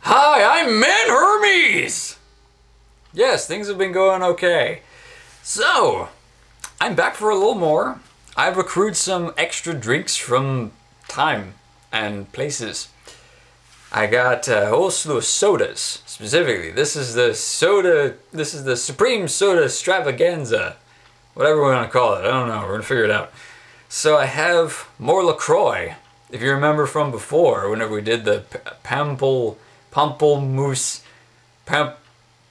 Hi, I'm Man Hermes! Yes, things have been going okay. So, I'm back for a little more. I've accrued some extra drinks from time and places. I got a whole slew of sodas, specifically. This is the Supreme Soda Stravaganza. Whatever we want to call it, I don't know, we're gonna figure it out. So I have more LaCroix. If you remember from before, whenever we did the Pamplemousse,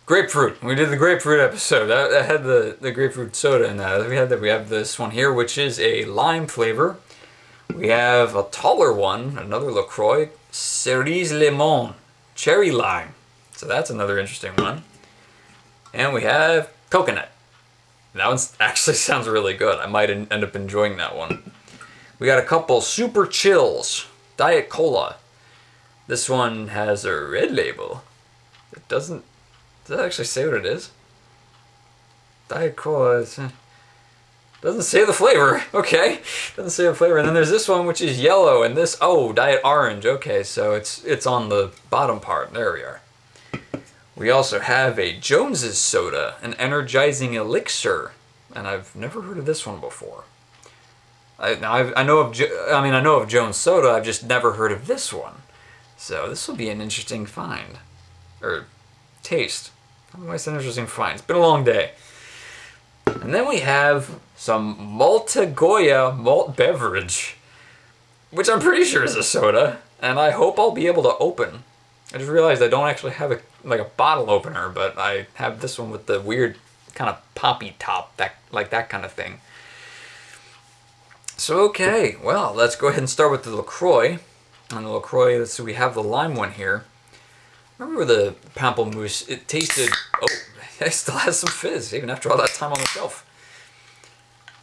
grapefruit. We did the grapefruit episode. That had the grapefruit soda in that. We have this one here, which is a lime flavor. We have a taller one, another LaCroix, cerise limon, cherry lime. So that's another interesting one. And we have coconut. That one actually sounds really good. I might end up enjoying that one. We got a couple super chills, Diet Cola. This one has a red label. It doesn't. Does that actually say what it is? Diet Cola doesn't say the flavor. Okay, doesn't say the flavor. And then there's this one which is yellow, and this Diet Orange. Okay, so it's on the bottom part. There we are. We also have a Jones's Soda, an energizing elixir, and I've never heard of this one before. I know of Jones Soda. I've just never heard of this one. So this will be an interesting find, or taste. Why is it an interesting find? It's been a long day. And then we have some Malta Goya malt beverage, which I'm pretty sure is a soda, and I hope I'll be able to open. I just realized I don't actually have a bottle opener, but I have this one with the weird kind of poppy top, that kind of thing. So okay, well, let's go ahead and start with the LaCroix. And the LaCroix, let's see, we have the lime one here. Remember the pamplemousse? It tasted, it still has some fizz, even after all that time on the shelf.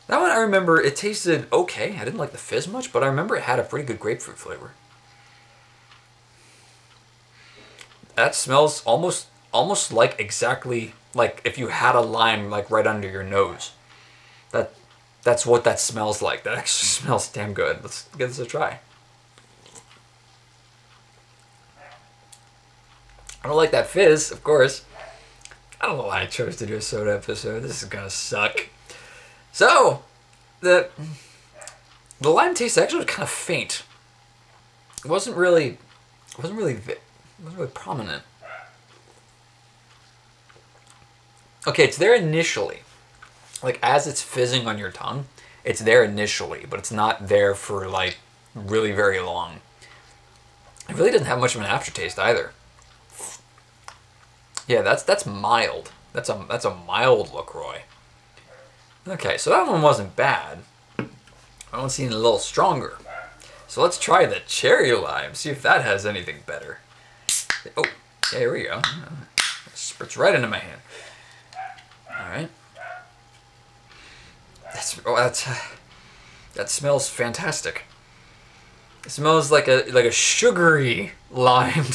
That one I remember, it tasted okay. I didn't like the fizz much, but I remember it had a pretty good grapefruit flavor. That smells almost like exactly like if you had a lime like right under your nose. That's what that smells like. That actually smells damn good. Let's give this a try. I don't like that fizz, of course. I don't know why I chose to do a soda episode. This is gonna suck. So, the lime taste actually was kind of faint. It wasn't really prominent. Okay, it's there initially. Like, as it's fizzing on your tongue, it's there initially, but it's not there for, like, really very long. It really doesn't have much of an aftertaste either. Yeah, that's mild. That's a mild LaCroix. Okay, so that one wasn't bad. I want to see it a little stronger. So let's try the cherry lime, see if that has anything better. Oh, yeah, here we go. It spurts right into my hand. All right. That smells fantastic. It smells like a sugary lime.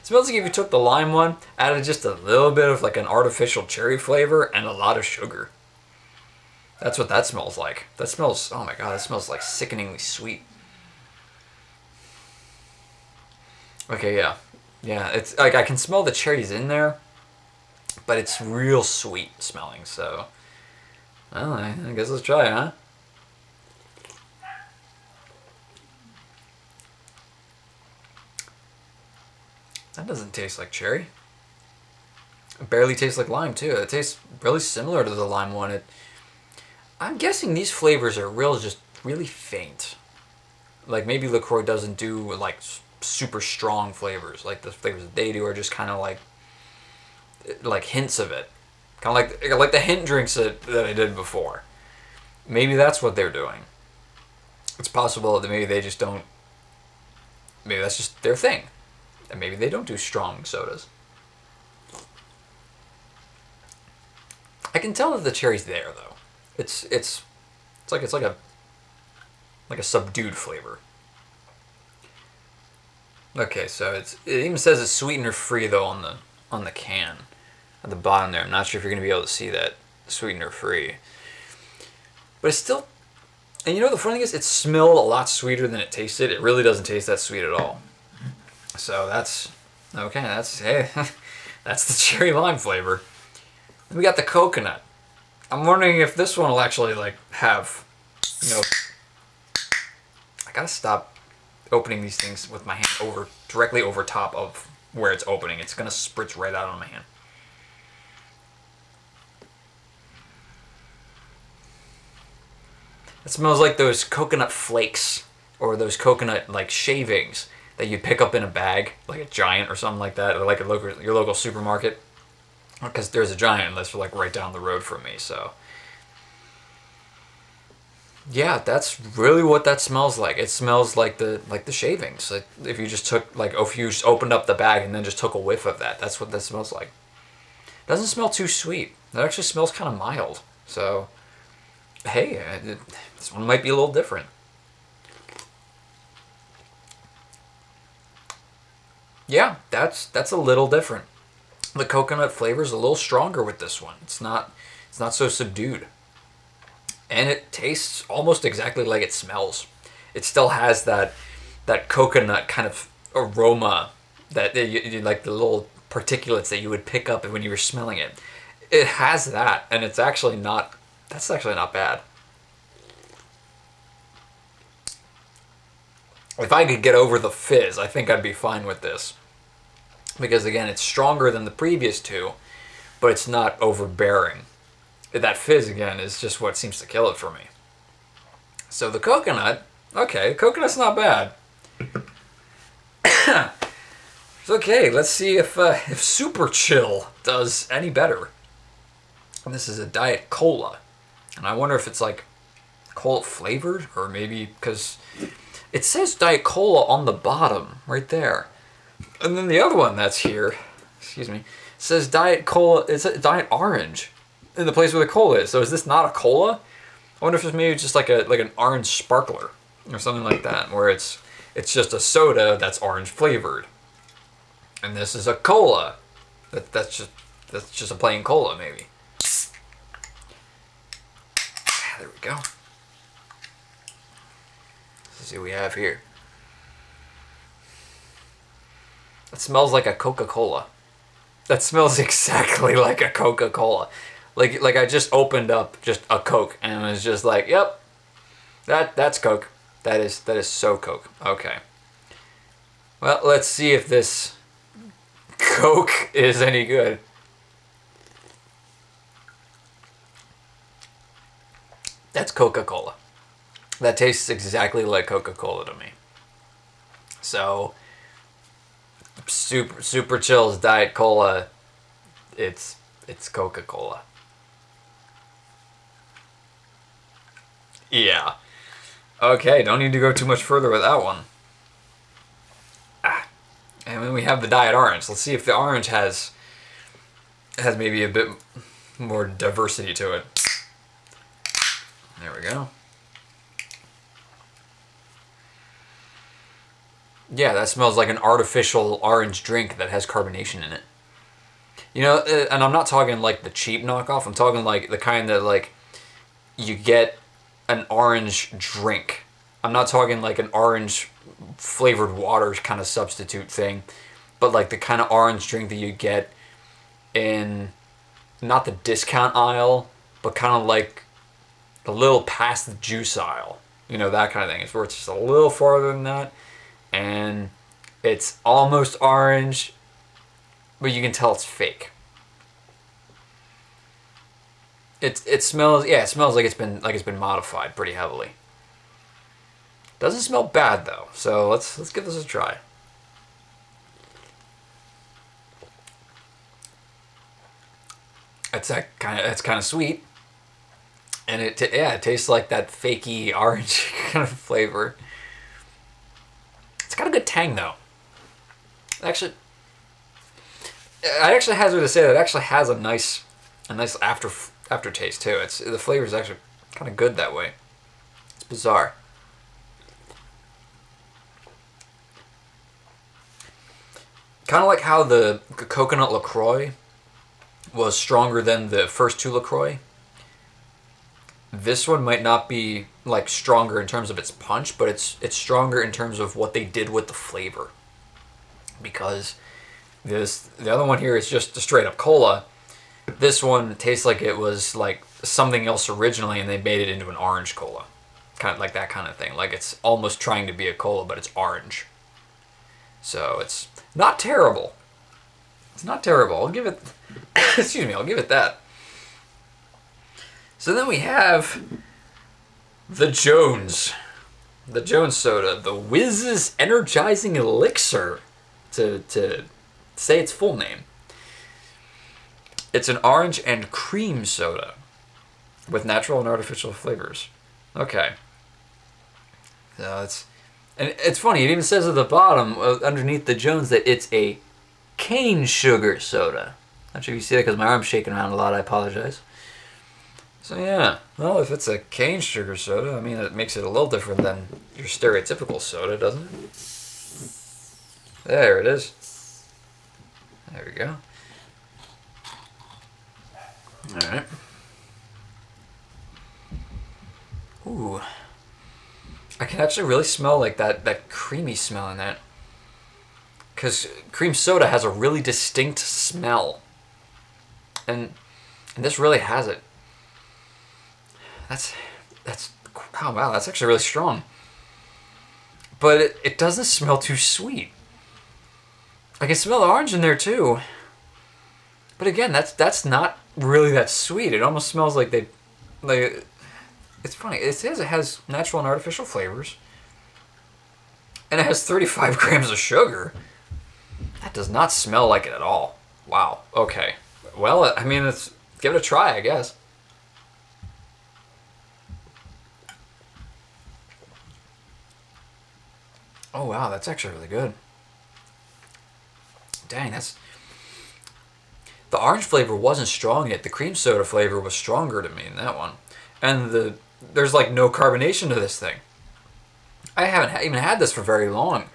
It smells like if you took the lime one, added just a little bit of like an artificial cherry flavor and a lot of sugar. That's what that smells like. That smells, oh my god, that smells like sickeningly sweet. Okay, yeah. Yeah, it's like I can smell the cherries in there, but it's real sweet smelling, so. Well, I guess let's try it, huh? That doesn't taste like cherry. It barely tastes like lime, too. It tastes really similar to the lime one. I'm guessing these flavors are just really faint. Like, maybe LaCroix doesn't do, like, super strong flavors. Like, the flavors that they do are just kind of like hints of it. Kind of like the hint drinks that I did before. Maybe that's what they're doing. It's possible that maybe they just don't... Maybe that's just their thing. And maybe they don't do strong sodas. I can tell that the cherry's there though. It's like a subdued flavor. Okay, so it even says it's sweetener free though on the can at the bottom there. I'm not sure if you're gonna be able to see that, sweetener free. But it's still, and you know the funny thing is, it smelled a lot sweeter than it tasted. It really doesn't taste that sweet at all. So that's okay. That's hey, that's the cherry lime flavor. Then we got the coconut. I'm wondering if this one will actually like have, you know, I gotta stop opening these things with my hand over directly over top of where it's opening. It's gonna spritz right out on my hand. It smells like those coconut flakes or those coconut like shavings that you pick up in a bag, like a Giant or something like that, or like your local supermarket. Because there's a Giant that's like right down the road from me, so yeah, that's really what that smells like. It smells like the shavings. Like if you just took like if you just opened up the bag and then just took a whiff of that, that's what that smells like. It doesn't smell too sweet. It actually smells kind of mild. So hey, this one might be a little different. Yeah, that's a little different. The coconut flavor is a little stronger with this one. It's not so subdued. And it tastes almost exactly like it smells. It still has that coconut kind of aroma that you like the little particulates that you would pick up when you were smelling it. It has that, and it's actually not. That's actually not bad. If I could get over the fizz, I think I'd be fine with this. Because again, it's stronger than the previous two, but it's not overbearing. That fizz again is just what seems to kill it for me. So the coconut, okay, coconut's not bad. It's okay. Let's see if Super Chill does any better. And this is a Diet Cola, and I wonder if it's like cola flavored or maybe because it says Diet Cola on the bottom right there, and then the other one that's here, excuse me, says Diet Cola. It's a Diet Orange in the place where the cola is. So is this not a cola? I wonder if it's maybe just like an orange sparkler or something like that, where it's just a soda that's orange flavored, and this is a cola. That's just a plain cola maybe. There we go. Let's see what we have here. It smells like a Coca-Cola. That smells exactly like a Coca-Cola. Like I just opened up just a Coke and it was just like, yep, that's Coke. That is so Coke. Okay. Well, let's see if this Coke is any good. That's Coca-Cola. That tastes exactly like Coca-Cola to me. So, Super Chill's Diet Cola, it's Coca-Cola. Yeah. Okay, don't need to go too much further with that one. And then we have the Diet Orange. Let's see if the orange has maybe a bit more diversity to it. There we go. Yeah, that smells like an artificial orange drink that has carbonation in it. You know, and I'm not talking like the cheap knockoff. I'm talking like the kind that like you get an orange drink. I'm not talking like an orange flavored water kind of substitute thing, but like the kind of orange drink that you get in not the discount aisle, but kind of like a little past the juice aisle. You know, that kind of thing. It's where it's just a little farther than that, and it's almost orange, but you can tell it's fake. It smells like it's been modified pretty heavily. Doesn't smell bad though, so let's give this a try. It's kind of sweet, and it tastes like that fakey orange kind of flavor. It's got a good tang though. Actually, I actually hazard to say that it actually has a nice aftertaste too. The flavor is actually kind of good that way. It's bizarre. Kind of like how the coconut LaCroix was stronger than the first two LaCroix. This one might not be like stronger in terms of its punch, but it's stronger in terms of what they did with the flavor. because the other one here is just a straight up cola. This one tastes like it was like something else originally, and they made it into an orange cola, kind of like that kind of thing. Like it's almost trying to be a cola, but it's orange. So it's not terrible. It's not terrible. I'll give it. Excuse me. I'll give it that. So then we have the Jones soda, the Whizz's Energizing Elixir, to say its full name. It's an orange and cream soda with natural and artificial flavors. Okay. So it's funny. It even says at the bottom, underneath the Jones, that it's a cane sugar soda. Not sure if you see that because my arm's shaking around a lot. I apologize. So yeah, well, if it's a cane sugar soda, I mean, it makes it a little different than your stereotypical soda, doesn't it? There it is. There we go. All right. Ooh. I can actually really smell like that creamy smell in that. Because cream soda has a really distinct smell. And this really has it. That's oh wow, that's actually really strong. But it doesn't smell too sweet. I can smell the orange in there too. But again, that's not really that sweet. It almost smells like it's funny. It says it has natural and artificial flavors. And it has 35 grams of sugar. That does not smell like it at all. Wow. Okay. Well, I mean, let's give it a try, I guess. Oh wow, that's actually really good. Dang, the orange flavor wasn't strong yet. The cream soda flavor was stronger to me in that one. And there's like no carbonation to this thing. I haven't even had this for very long,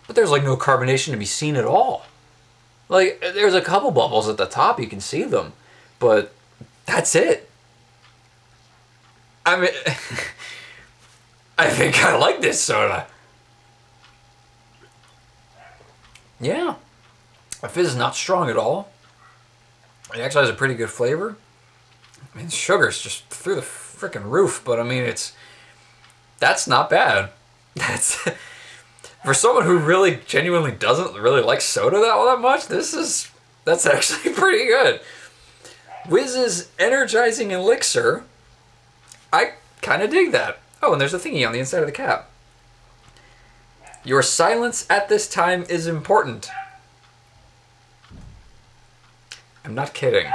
but there's like no carbonation to be seen at all. Like there's a couple bubbles at the top, you can see them, but that's it. I mean, I think I like this soda. Yeah, the fizz is not strong at all. It actually has a pretty good flavor. I mean, sugar's just through the freaking roof, but I mean, that's not bad. That's for someone who really genuinely doesn't really like soda that much. That's actually pretty good. Whizz's Energizing Elixir. I kind of dig that. Oh, and there's a thingy on the inside of the cap. Your silence at this time is important. I'm not kidding.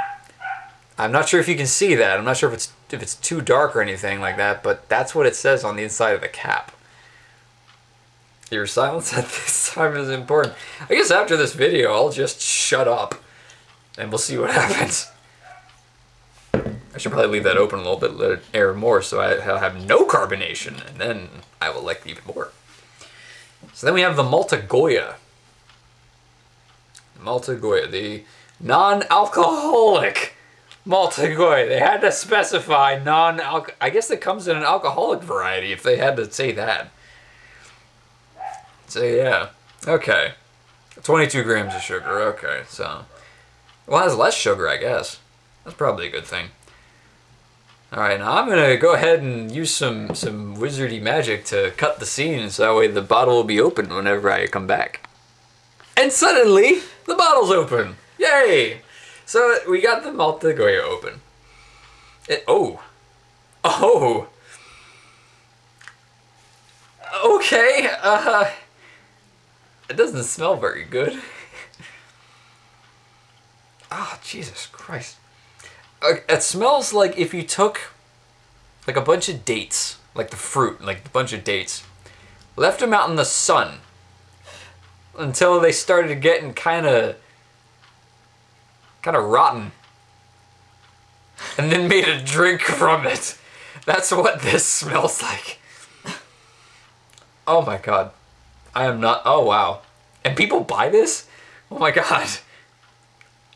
I'm not sure if you can see that. I'm not sure if it's too dark or anything like that, but that's what it says on the inside of the cap. Your silence at this time is important. I guess after this video, I'll just shut up and we'll see what happens. I should probably leave that open a little bit, let it air more so I'll have no carbonation, and then I will like it even more. So then we have the Malta Goya. Malta Goya, the non-alcoholic Malta Goya. They had to specify non-alcoholic. I guess it comes in an alcoholic variety if they had to say that. So yeah, okay. 22 grams of sugar, okay. So, well, it has less sugar, I guess. That's probably a good thing. Alright, now I'm going to go ahead and use some wizardy magic to cut the scene so that way the bottle will be open whenever I come back. And suddenly, the bottle's open! Yay! So we got the Malta Goya open. Oh! Okay, it doesn't smell very good. Ah, Jesus Christ. It smells like if you took like a bunch of dates, like the fruit, like a bunch of dates, left them out in the sun until they started getting kind of rotten, and then made a drink from it. That's what this smells like. Oh my god. I am not. Oh wow. And people buy this? Oh my god.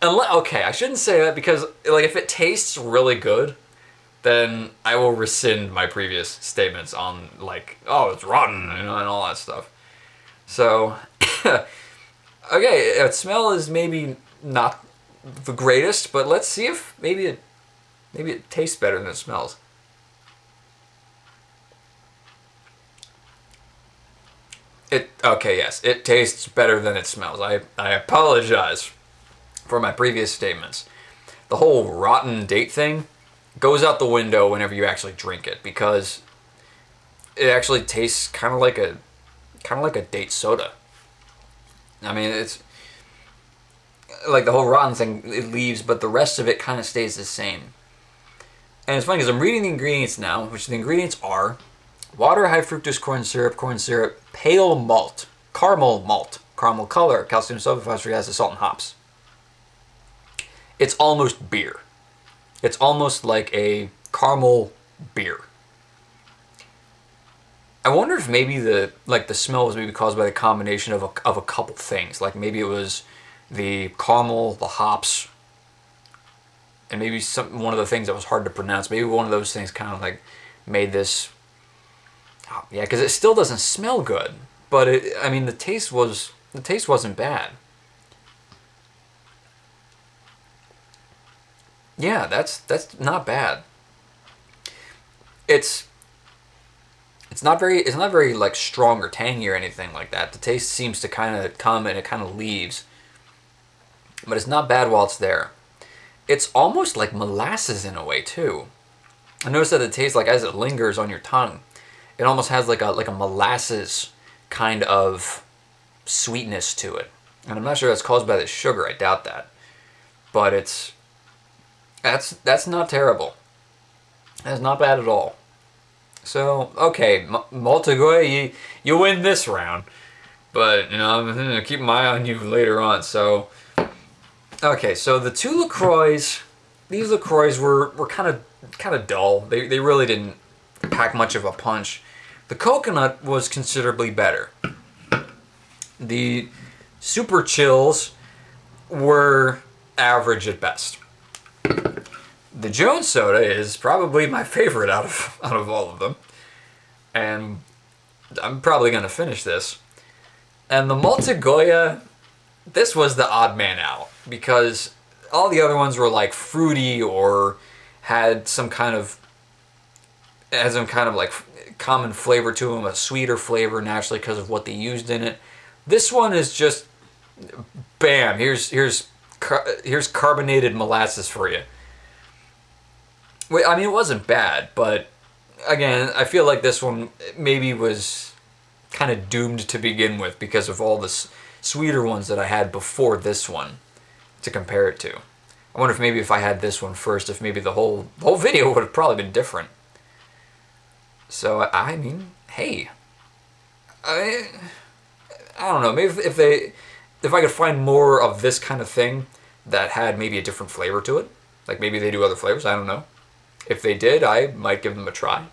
Okay, I shouldn't say that because like if it tastes really good, then I will rescind my previous statements on like, oh, it's rotten, you know, and all that stuff. So Okay, smell is maybe not the greatest, but let's see if maybe it tastes better than it smells. Okay, yes, it tastes better than it smells. I apologize for my previous statements. The whole rotten date thing goes out the window whenever you actually drink it because it actually tastes kind of like a date soda. I mean, it's like the whole rotten thing, it leaves, but the rest of it kind of stays the same. And it's funny because I'm reading the ingredients now, which the ingredients are water, high fructose corn syrup, pale malt, caramel color, calcium sulfate, phosphoric acid, salt, and hops. It's almost beer. It's almost like a caramel beer. I wonder if maybe the smell was maybe caused by the combination of a couple things. Like maybe it was the caramel, the hops, and maybe one of the things that was hard to pronounce. Maybe one of those things kind of like made this. Oh, yeah, because it still doesn't smell good, but I mean the taste wasn't bad. Yeah, that's not bad. It's it's not very like strong or tangy or anything like that. The taste seems to kind of come and it kind of leaves, but it's not bad while it's there. It's almost like molasses in a way too. I noticed that the taste, like as it lingers on your tongue, it almost has like a molasses kind of sweetness to it. And I'm not sure that's caused by the sugar. I doubt that. But that's not terrible. That's not bad at all. So okay, Maltagoy, you win this round, but I'm gonna keep my eye on you later on. So okay, so the two LaCroix, these LaCroix were kind of dull. They really didn't pack much of a punch. The coconut was considerably better. The super chills were average at best. The Jones soda is probably my favorite out of all of them, and I'm probably gonna finish this. And the Maltagoya, this was the odd man out because all the other ones were like fruity or had some kind of like common flavor to them, a sweeter flavor naturally because of what they used in it. This one is just bam. Here's carbonated molasses for you. Wait, I mean, it wasn't bad, but again, I feel like this one maybe was kind of doomed to begin with because of all the sweeter ones that I had before this one to compare it to. I wonder if I had this one first, if maybe the whole video would have probably been different. So I mean, hey, I don't know. Maybe if I could find more of this kind of thing that had maybe a different flavor to it, like maybe they do other flavors. I don't know. If they did, I might give them a try.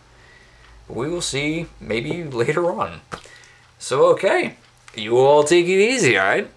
We will see maybe later on. So okay, you all take it easy, all right?